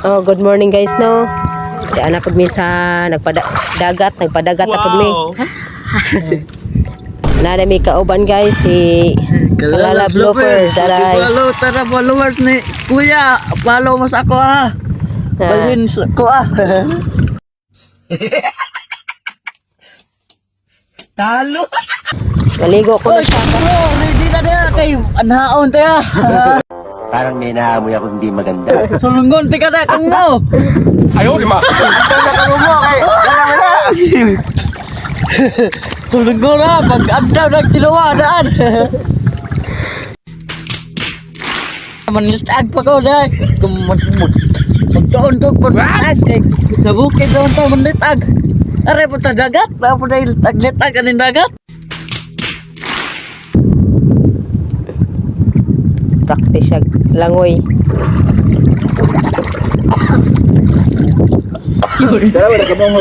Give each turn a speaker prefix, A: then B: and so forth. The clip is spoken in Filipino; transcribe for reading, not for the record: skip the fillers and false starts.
A: Oh, good morning guys no. Diyan na pud mi sa nagpadagat na pud mi. Nada mi kauban guys si Kalala Blooper daray.
B: Follow tara followers ni Kuya. Follow mo sa ako ha. Balhin sa ko ah. Talo.
A: Maligo ko na siya.
B: Bro, ready na dia kay anhaon tayo.
C: Parang may naamoy ako hindi maganda.
B: Sulungon tika na kang mo.
C: Ayaw, di ma.
B: Sulungon na pag andaw nagtiluwa daan. Manitag pa ko dai. Magtaon ko manitag kay sa bukid daw ta manitag. Are po ta dagat, pa po dai tagnitag anin dagat.
A: Practice siya langoy.
C: Dalawa na kabang